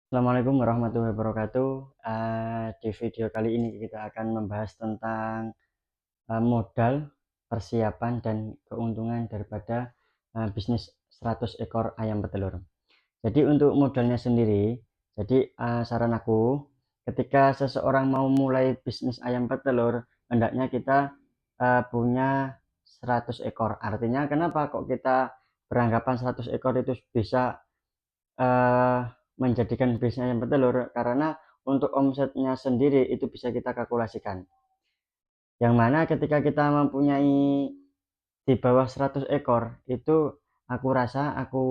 Assalamualaikum warahmatullahi wabarakatuh. Di video kali ini kita akan membahas tentang modal, persiapan, dan keuntungan daripada bisnis 100 ekor ayam petelur. Jadi untuk modalnya sendiri, jadi saran aku, ketika seseorang mau mulai bisnis ayam petelur, hendaknya kita punya 100 ekor. Artinya kenapa kok kita beranggapan 100 ekor itu bisa eee, menjadikan bisnis ayam petelur? Karena untuk omsetnya sendiri itu bisa kita kalkulasikan. Yang mana ketika kita mempunyai di bawah 100 ekor, itu aku rasa aku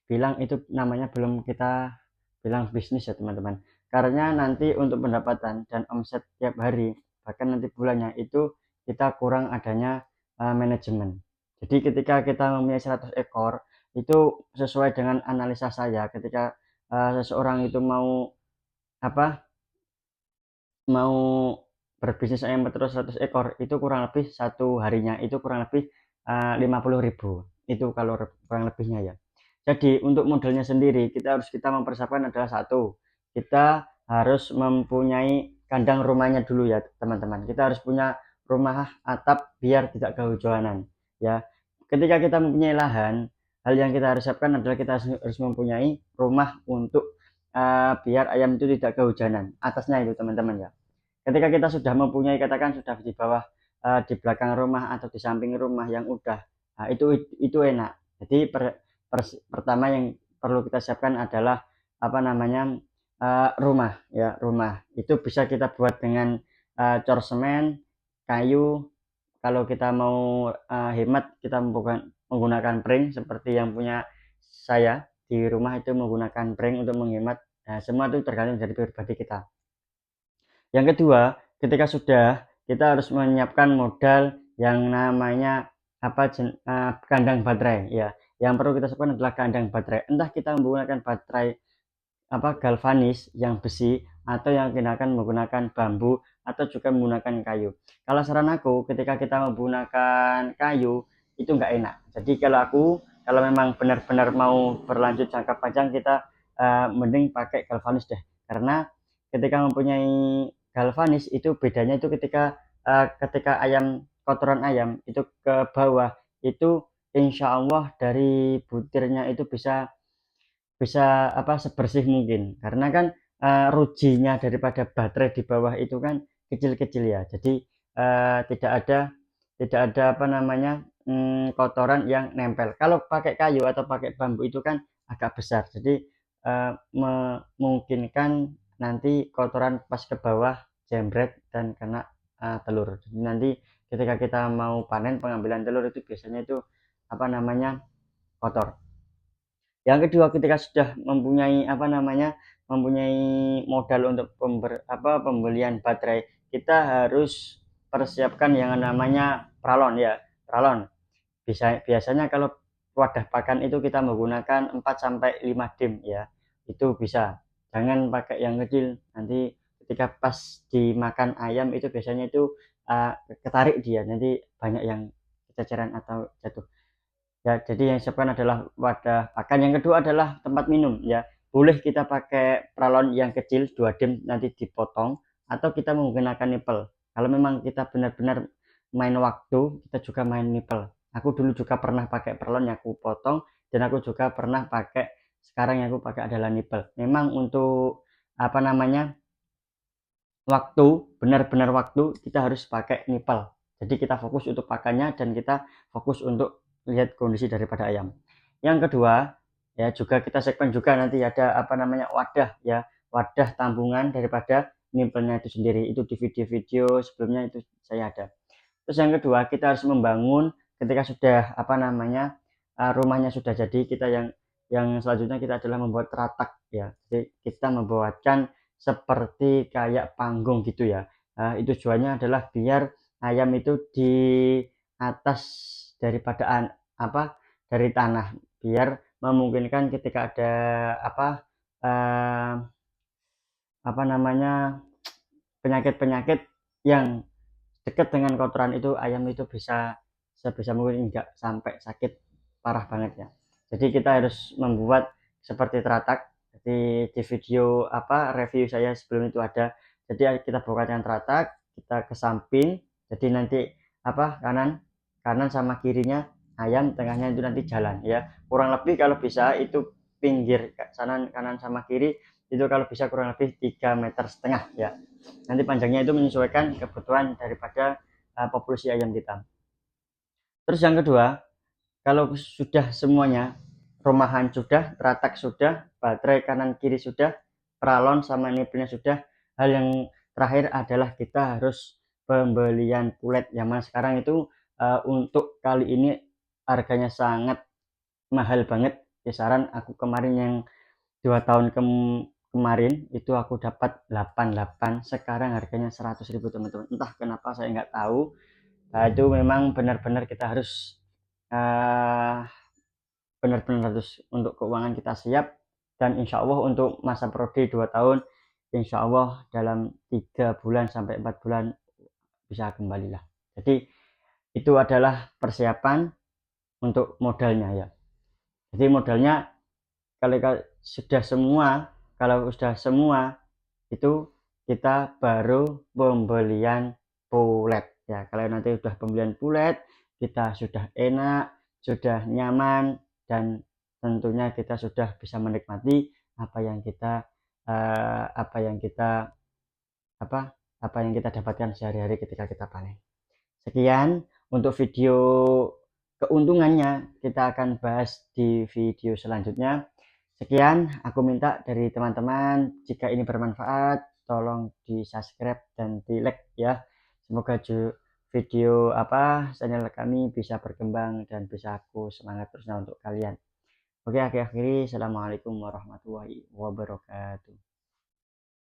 bilang itu namanya belum kita bilang bisnis ya teman-teman. Karena nanti untuk pendapatan dan omset tiap hari, bahkan nanti bulannya itu kita kurang adanya manajemen. Jadi ketika kita mempunyai 100 ekor, itu sesuai dengan analisa saya ketika seseorang itu mau apa mau berbisnis ayam petelur 100 ekor itu kurang lebih satu harinya itu kurang lebih 50.000 itu kalau kurang lebihnya ya. Jadi untuk modalnya sendiri kita mempersiapkan adalah satu, kita harus mempunyai kandang rumahnya dulu ya teman-teman. Kita harus punya rumah atap biar tidak kehujanan ya. Ketika kita mempunyai lahan, hal yang kita harus siapkan adalah kita harus mempunyai rumah untuk biar ayam itu tidak kehujanan atasnya itu teman-teman ya. Ketika kita sudah mempunyai katakan sudah di bawah di belakang rumah atau di samping rumah yang udah, nah itu enak. Jadi pertama yang perlu kita siapkan adalah apa namanya rumah ya rumah itu bisa kita buat dengan cor semen, kayu. Kalau kita mau hemat kita menggunakan pring seperti yang punya saya di rumah itu menggunakan pring untuk menghemat. Nah, semua itu tergantung dari pribadi kita. Yang kedua, ketika sudah kita harus menyiapkan modal yang namanya kandang baterai ya. Yang perlu kita siapkan adalah kandang baterai. Entah kita menggunakan baterai galvanis yang besi atau yang kita akan menggunakan bambu atau juga menggunakan kayu. Kalau saran aku ketika kita menggunakan kayu itu enggak enak. Jadi kalau memang benar-benar mau berlanjut jangka panjang kita mending pakai galvanis deh. Karena ketika mempunyai galvanis itu bedanya itu ketika kotoran ayam itu ke bawah itu insya Allah dari butirnya itu bisa bisa sebersih mungkin karena kan rujinya daripada baterai di bawah itu kan kecil-kecil ya. Jadi tidak ada kotoran yang nempel. Kalau pakai kayu atau pakai bambu itu kan agak besar, jadi memungkinkan nanti kotoran pas ke bawah jembret dan kena telur. Jadi nanti ketika kita mau panen pengambilan telur itu biasanya itu kotor. Yang kedua, ketika sudah mempunyai modal untuk pembelian baterai, kita harus persiapkan yang namanya pralon ya, pralon. Biasanya kalau wadah pakan itu kita menggunakan 4 sampai 5 dim ya. Itu bisa. Jangan pakai yang kecil. Nanti ketika pas dimakan ayam itu biasanya itu ketarik dia, nanti banyak yang kececeran atau jatuh. Ya, jadi yang siapkan adalah wadah pakan. Yang kedua adalah tempat minum ya. Boleh kita pakai pralon yang kecil 2 dim nanti dipotong atau kita menggunakan nipel. Kalau memang kita benar-benar main waktu, kita juga main nipel. Aku dulu juga pernah pakai pralon yang aku potong dan aku juga pernah pakai sekarang yang aku pakai adalah nipel. Memang untuk waktu, benar-benar waktu kita harus pakai nipel. Jadi kita fokus untuk pakannya dan kita fokus untuk lihat kondisi daripada ayam. Yang kedua, ya juga kita segmen juga nanti ada wadah ya, wadah tambungan daripada nipelnya itu sendiri. Itu di video-video sebelumnya itu saya ada. Terus yang kedua, kita harus membangun ketika sudah rumahnya sudah jadi, kita yang selanjutnya kita adalah membuat teratak ya. Jadi kita membuatkan seperti kayak panggung gitu ya. Itu tujuannya adalah biar ayam itu di atas daripada dari tanah, biar memungkinkan ketika ada apa eh, apa namanya penyakit-penyakit yang dekat dengan kotoran itu ayam itu bisa sebisa mungkin enggak sampai sakit parah banget ya. Jadi kita harus membuat seperti teratak. Jadi di video review saya sebelum itu ada. Jadi kita buka dengan teratak, kita ke samping. Jadi nanti kanan kanan sama kirinya ayam, tengahnya itu nanti jalan ya. Kurang lebih kalau bisa itu pinggir kanan sama kiri itu kalau bisa kurang lebih 3,5 meter ya. Nanti panjangnya itu menyesuaikan kebutuhan daripada populasi ayam kita. Terus yang kedua, kalau sudah semuanya, rumahan sudah, teratak sudah, baterai kanan kiri sudah, peralon sama nipilnya sudah, hal yang terakhir adalah kita harus pembelian pulet. Zaman sekarang itu untuk kali ini harganya sangat mahal banget. Kisaran aku kemarin yang 2 tahun kemarin itu aku dapat 88, sekarang harganya 100.000 teman-teman. Entah kenapa saya nggak tahu. Nah, itu memang benar-benar kita harus uh, benar-benar harus untuk keuangan kita siap, dan insya Allah untuk masa periode 2 tahun insya Allah dalam 3 bulan sampai 4 bulan bisa kembali lah. Jadi itu adalah persiapan untuk modalnya ya. Jadi modalnya kalau sudah semua itu kita baru pembelian pulet ya. Kalau nanti sudah pembelian pulet, kita sudah enak, sudah nyaman, dan tentunya kita sudah bisa menikmati apa yang kita eh, apa yang kita apa apa yang kita dapatkan sehari-hari ketika kita panen. Sekian untuk video keuntungannya, kita akan bahas di video selanjutnya. Sekian aku minta dari teman-teman, jika ini bermanfaat tolong di subscribe dan di like ya. Semoga video channel kami bisa berkembang dan bisa aku semangat terusnya untuk kalian. Oke, akhiri. Assalamualaikum warahmatullahi wabarakatuh.